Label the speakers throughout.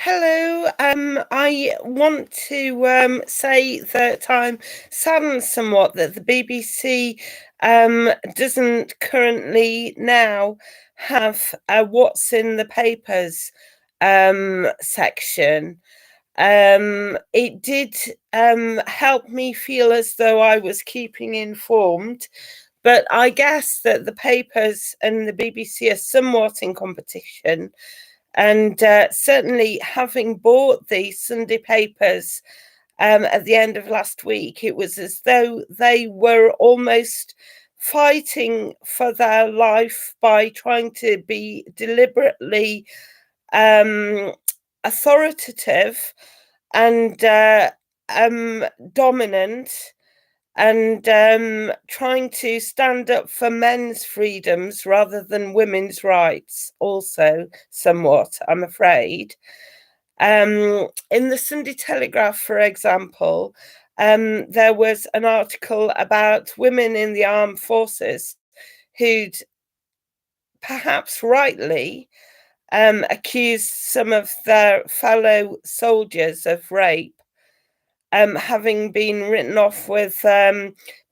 Speaker 1: Hello. I want to say that I'm saddened somewhat that the BBC doesn't currently now have a "What's in the papers" section. It did help me feel as though I was keeping informed, but I guess that the papers and the BBC are somewhat in competition. And certainly, having bought the Sunday papers at the end of last week, it was as though they were almost fighting for their life by trying to be deliberately um, authoritative and dominant, and trying to stand up for men's freedoms rather than women's rights, also, somewhat, I'm afraid. In the Sunday Telegraph, for example, there was an article about women in the armed forces who'd perhaps rightly accused some of their fellow soldiers of rape, having been written off with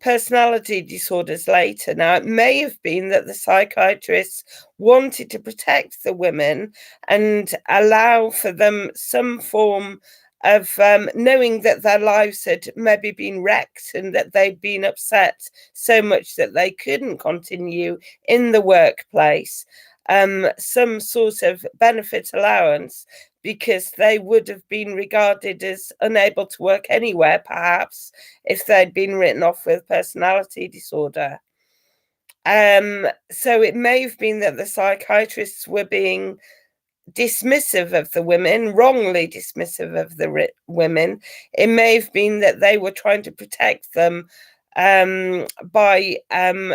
Speaker 1: personality disorders later. Now, it may have been that the psychiatrists wanted to protect the women and allow for them some form of knowing that their lives had maybe been wrecked and that they'd been upset so much that they couldn't continue in the workplace, some sort of benefit allowance, because they would have been regarded as unable to work anywhere, perhaps, if they'd been written off with personality disorder. So it may have been that the psychiatrists were being dismissive of the women, wrongly dismissive of the women. It may have been that they were trying to protect them by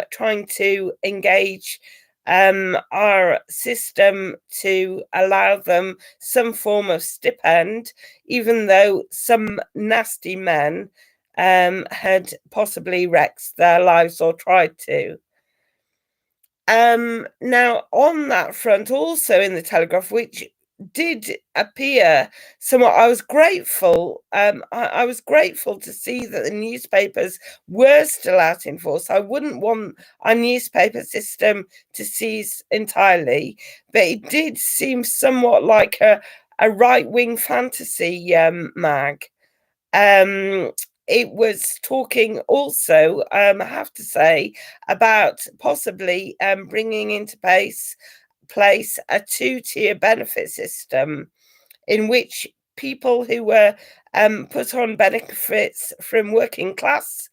Speaker 1: trying to engage our system to allow them some form of stipend, even though some nasty men had possibly wrecked their lives or tried to. Now, on that front, also in the Telegraph, which did appear somewhat, I was grateful. I was grateful to see that the newspapers were still out in force. I wouldn't want our newspaper system to cease entirely, but it did seem somewhat like a right-wing fantasy mag. Um, it was talking also, I have to say, about possibly bringing into place a two-tier benefit system in which people who were put on benefits from working class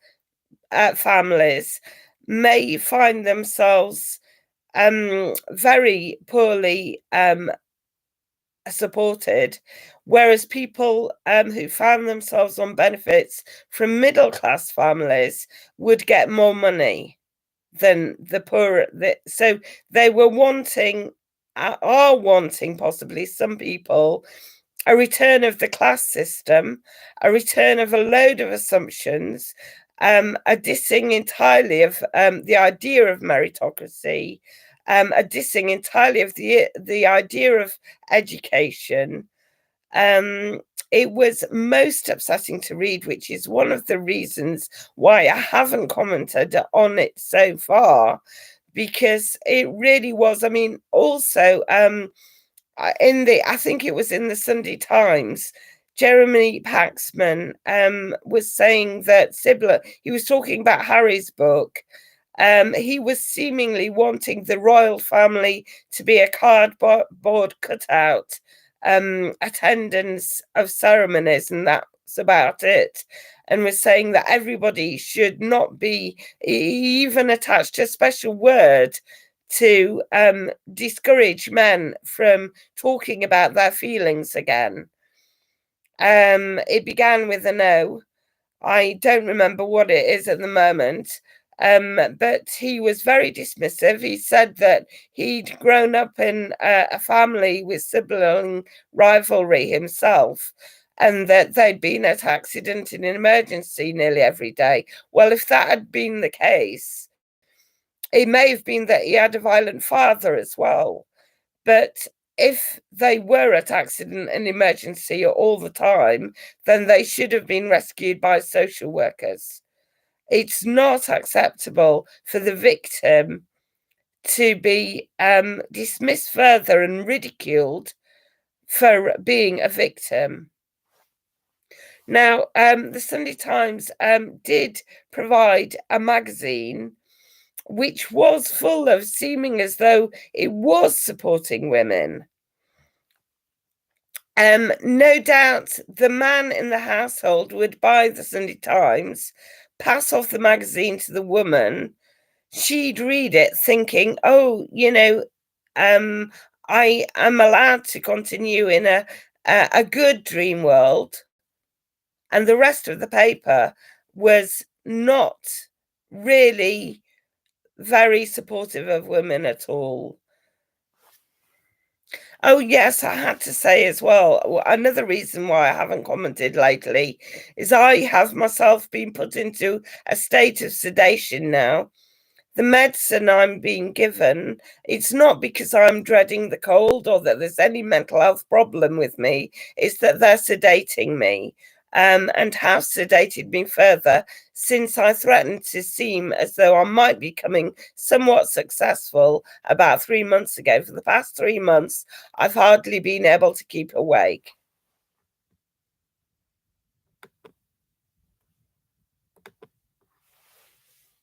Speaker 1: families may find themselves very poorly supported, whereas people who found themselves on benefits from middle class families would get more money than the poor. So they were wanting, are wanting, possibly some people, a return of the class system, a return of a load of assumptions, a dissing entirely of the idea of meritocracy, a dissing entirely of the idea of education. Um, it was most upsetting to read, which is one of the reasons why I haven't commented on it so far, because it really was. I mean, also, I think it was in the Sunday Times, Jeremy Paxman was saying that Sibler, he was talking about Harry's book. He was seemingly wanting the royal family to be a cardboard cutout, attendance of ceremonies, and that's about it. And was saying that everybody should not be even attached a special word to discourage men from talking about their feelings again. It began with an O. I don't remember what it is at the moment. But he was very dismissive. He said that he'd grown up in a family with sibling rivalry himself, and that they'd been at accident in an emergency nearly every day. Well, if that had been the case, it may have been that he had a violent father as well. But if they were at accident and emergency all the time, then they should have been rescued by social workers. It's not acceptable for the victim to be dismissed further and ridiculed for being a victim. Now, the Sunday Times did provide a magazine which was full of seeming as though it was supporting women. No doubt the man in the household would buy the Sunday Times, pass off the magazine to the woman. She'd read it thinking, oh, I am allowed to continue in a good dream world. And the rest of the paper was not really very supportive of women at all. Oh, yes, I had to say as well, another reason why I haven't commented lately is I have myself been put into a state of sedation now. The medicine I'm being given, it's not because I'm dreading the cold or that there's any mental health problem with me, it's that they're sedating me. And have sedated me further since I threatened to seem as though I might be becoming somewhat successful about 3 months ago. For the past 3 months, I've hardly been able to keep awake.